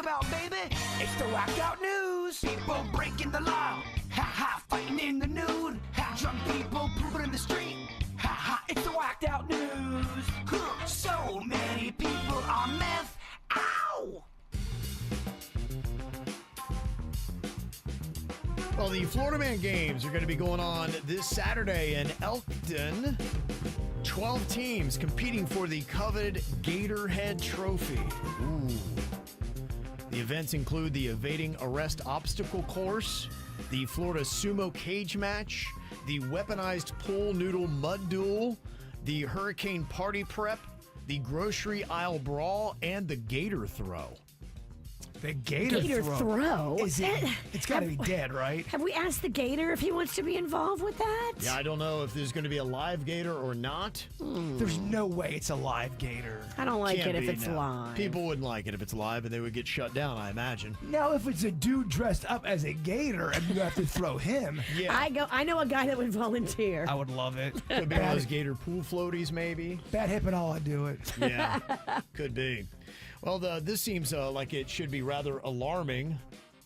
about, baby? It's the whacked out news. People breaking the law. Ha ha, fighting in the nude. Ha, drunk people pooping in the street. Ha ha, it's the whacked out news. Huh, so many people on meth. Ow! Well, the Florida Man Games are going to be going on this Saturday in Elkton. 12 teams competing for the coveted Gatorhead Trophy. Ooh. The events include the evading arrest obstacle course, the Florida sumo cage match, the weaponized pool noodle mud duel, the hurricane party prep, the grocery aisle brawl, and the gator throw. The gator throw? Is it? It's got to be dead, right? Have we asked the gator if he wants to be involved with that? Yeah, I don't know if there's going to be a live gator or not. There's no way it's a live gator. I don't like Can't it if be, it's no. live. People wouldn't like it if it's live, and they would get shut down, I imagine. Now, if it's a dude dressed up as a gator and you have to throw him, Yeah. I know a guy that would volunteer. I would love it. Could be one of those gator pool floaties, maybe. Bad hip and all, I'd do it. Yeah, could be. Well, this seems like it should be rather alarming.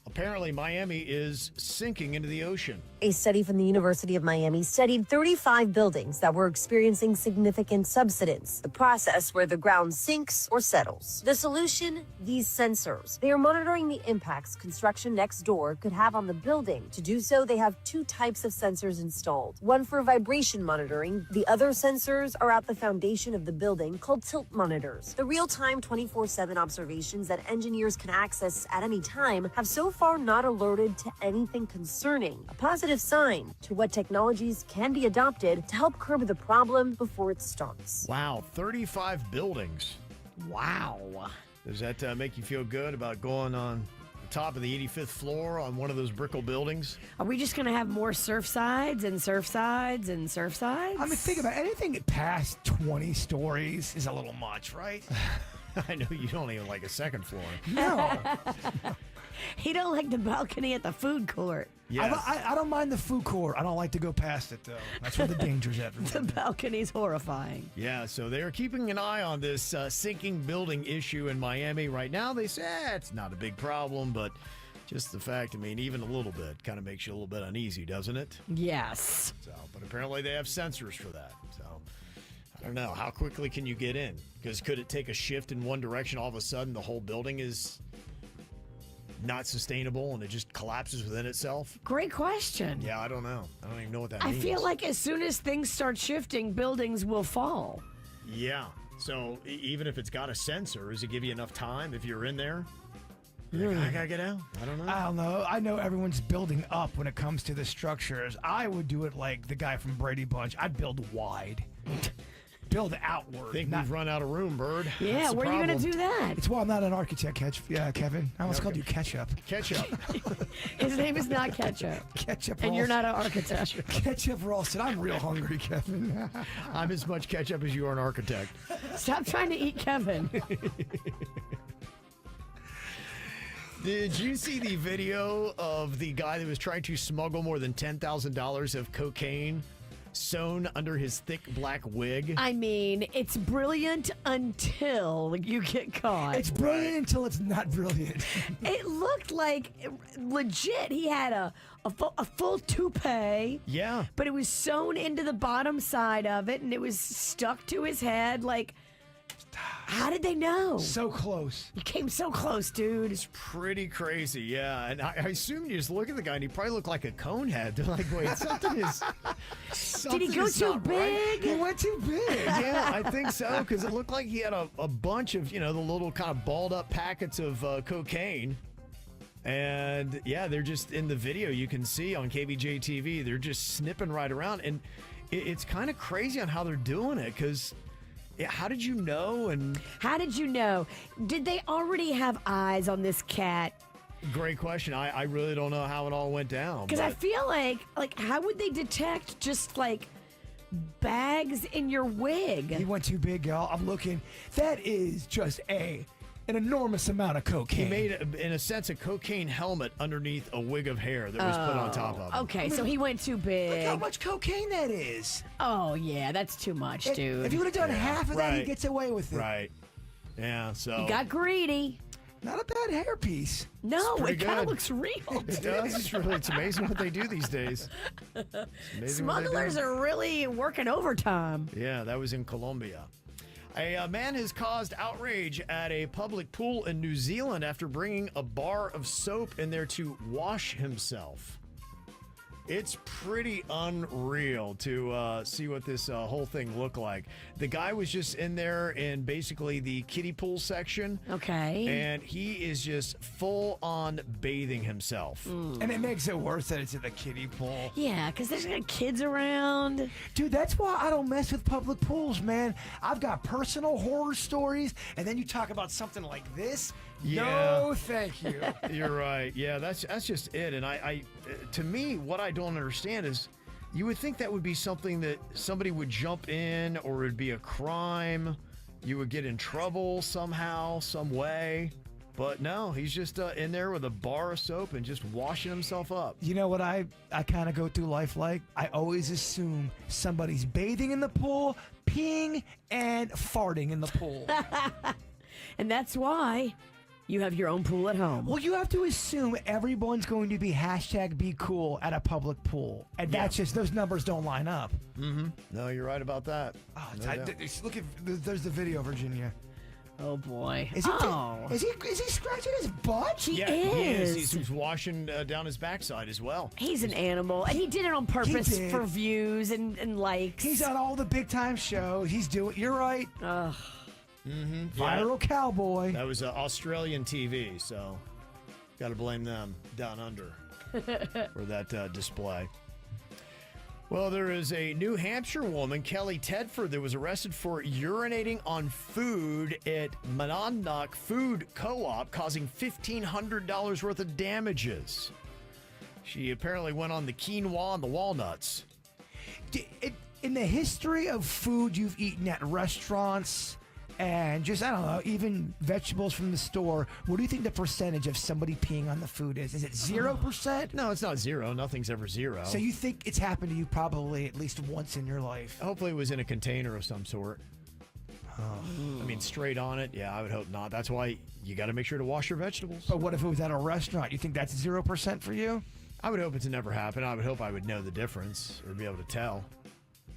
Apparently, Miami is sinking into the ocean. A study from the University of Miami studied 35 buildings that were experiencing significant subsidence, the process where the ground sinks or settles. The solution? These sensors. They are monitoring the impacts construction next door could have on the building. To do so, they have two types of sensors installed. One for vibration monitoring. The other sensors are at the foundation of the building called tilt monitors. The real-time 24/7 observations that engineers can access at any time have so far not alerted to anything concerning, a positive sign to what technologies can be adopted to help curb the problem before it starts. Wow, 35 buildings. Wow. Does that make you feel good about going on the top of the 85th floor on one of those brickle buildings? Are we just going to have more surf sides and surf sides and surf sides? I mean, think about it. Anything past 20 stories is a little much, right? I know you don't even like a second floor. No. He don't like the balcony at the food court. Yes. I don't mind the food court. I don't like to go past it, though. That's where the danger's at. The balcony's horrifying. Yeah, so they're keeping an eye on this sinking building issue in Miami right now. They say it's not a big problem, but just the fact, I mean, even a little bit kind of makes you a little bit uneasy, doesn't it? Yes. So, but apparently they have sensors for that. So I don't know. How quickly can you get in? Because could it take a shift in one direction? All of a sudden, the whole building is not sustainable and it just collapses within itself? Great question. Yeah, I don't know. I don't even know what that I means. feel like as soon as things start shifting, buildings will fall. Yeah. So even if it's got a sensor, does it give you enough time if you're in there? Like, I gotta get out. I don't know. I don't know. I know everyone's building up when it comes to the structures. I would do it like the guy from Brady Bunch. I'd build wide. Build outward. I think we've run out of room, Bird. Yeah, That's the where are you going to problem. do that? It's why I'm not an architect, Kevin. I almost called you Ketchup. Ketchup. His name is not Ketchup. Ketchup And you're Ralston. not an architect. Ketchup Ralston. I'm real hungry, Kevin. I'm as much ketchup as you are an architect. Stop trying to eat Kevin. Did you see the video of the guy that was trying to smuggle more than $10,000 of cocaine sewn under his thick black wig? I mean, it's brilliant until you get caught. It's brilliant until it's not brilliant. It looked like legit. He had a full toupee. Yeah. But it was sewn into the bottom side of it, and it was stuck to his head. Like, how did they know? So close. You came so close, dude. It's pretty crazy, yeah. And I assume you just look at the guy and he probably looked like a cone head. They're like, wait, something is. Did he go too big? He went too big. Yeah, I think so, because it looked like he had a bunch of, the little kind of balled up packets of cocaine. And yeah, they're just in the video you can see on KBJ TV. They're just snipping right around. And it's kind of crazy on how they're doing it, because. Yeah, how did you know? And How did you know? Did they already have eyes on this cat? great question. I really don't know how it all went down. Because I but- feel like how would they detect just like bags in your wig? He went too big, y'all. I'm looking. That is just an enormous amount of cocaine. He made, in a sense, a cocaine helmet underneath a wig of hair that was put on top of him. Okay, so he went too Look big. how much cocaine that is. Oh yeah, that's too much, dude. If you would have done half of that, he right. gets away with it. Right. Yeah, so. He got greedy. Not a bad hairpiece. No, pretty it kind good. of looks real. It does. It's amazing what they do these days. It's amazing what they do. Smugglers are really working overtime. Yeah, that was in Colombia. A man has caused outrage at a public pool in New Zealand after bringing a bar of soap in there to wash himself. It's pretty unreal to see what this whole thing looked like. The guy was just in there in basically the kiddie pool section. Okay. And he is just full on bathing himself. And it makes it worse that it's in the kiddie pool. Yeah, because there's kids around. Dude, that's why I don't mess with public pools, man. I've got personal horror stories, and then you talk about something like this. Yeah. No, thank you. You're right. Yeah, that's just it. And I to me, what I don't understand is you would think that would be something that somebody would jump in, or it would be a crime. You would get in trouble somehow, some way. But no, he's just in there with a bar of soap and just washing himself up. You know what I kind of go through life like? I always assume somebody's bathing in the pool, peeing, and farting in the pool. And that's why you have your own pool at home. Well, you have to assume everyone's going to be #BeCool at a public pool. And that's just, those numbers don't line up. No, you're right about that. Oh, No doubt. look at, there's the video, Virginia. Oh, boy. Is he scratching his butt? Yeah, he is. He's washing down his backside as well. He's an animal, and he did it on purpose did. for views and likes. He's on all the big time shows. He's doing, you're right. Ugh. Viral cowboy. That was Australian TV, so got to blame them down under for that display. Well, there is a New Hampshire woman, Kelly Tedford, that was arrested for urinating on food at Monadnock Food Co-op, causing $1,500 worth of damages. She apparently went on the quinoa and the walnuts. In the history of food you've eaten at restaurants and just, I don't know, even vegetables from the store, what do you think the percentage of somebody peeing on the food is? Is it 0%? No, it's not zero. Nothing's ever zero. So you think it's happened to you probably at least once in your life? Hopefully it was in a container of some sort. I mean, straight on it? Yeah, I would hope not. That's why you got to make sure to wash your vegetables. But what if it was at a restaurant? You think that's 0% for you? I would hope it to never happen. I would hope I would know the difference or be able to tell.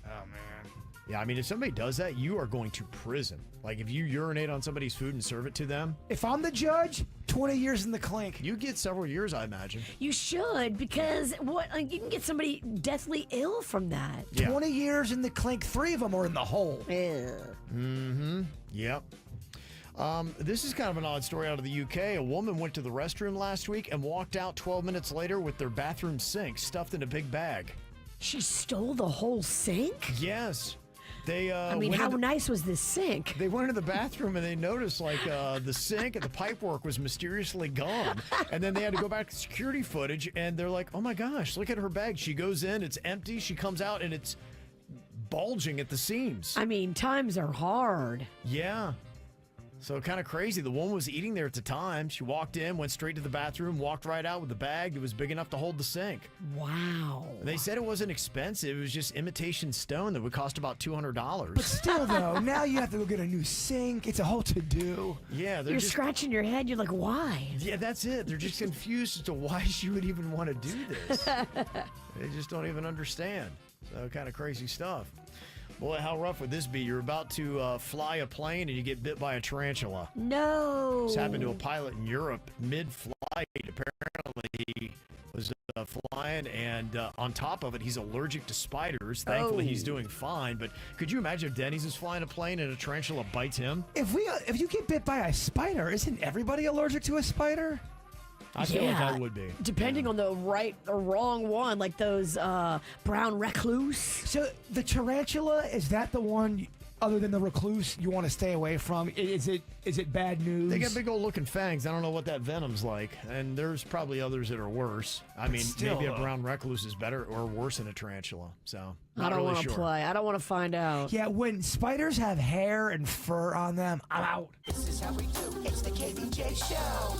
Oh, man. Yeah, I mean, if somebody does that, you are going to prison. Like, if you urinate on somebody's food and serve it to them, If I'm the judge, 20 years in the clink. you get several years, I imagine. You should, because you can get somebody deathly ill from that. Yeah. 20 years in the clink, 3 of them are in the hole. Yep. This is kind of an odd story out of the UK. A woman went to the restroom last week and walked out 12 minutes later with their bathroom sink stuffed in a big bag. She stole the whole sink? Yes. They, I mean, went how into- nice was this sink? They went into the bathroom and they noticed like the sink and the pipework was mysteriously gone. And then they had to go back to security footage and they're like, oh my gosh, look at her bag. She goes in, it's empty. She comes out and it's bulging at the seams. I mean, times are hard. Yeah. So kind of crazy. The woman was eating there at the time. She walked in, went straight to the bathroom, walked right out with the bag that was big enough to hold the sink. Wow. And they said it wasn't expensive. It was just imitation stone that would cost about $200. But still, though, now you have to go get a new sink. It's a whole to-do. Yeah, they're You're just scratching your head. You're like, why? Yeah, that's it. They're just confused as to why she would even want to do this. They just don't even understand. So kind of crazy stuff. Boy, how rough would this be? You're about to fly a plane and you get bit by a tarantula. No. This happened to a pilot in Europe mid-flight. Apparently, he was flying, and on top of it, he's allergic to spiders. Thankfully, he's doing fine. But could you imagine if Denny's is flying a plane and a tarantula bites him? If you get bit by a spider, isn't everybody allergic to a spider? I feel like I would be. Depending on the right or wrong one, like those brown recluse. So the tarantula, is that the one, other than the recluse, you want to stay away from? Is it bad news? They got big old looking fangs. I don't know what that venom's like. And there's probably others that are worse. I mean, still, maybe a brown recluse is better or worse than a tarantula. So, I not don't really want to sure. play. I don't want to find out. Yeah, when spiders have hair and fur on them, I'm out. This is how we do. It's the KVJ Show.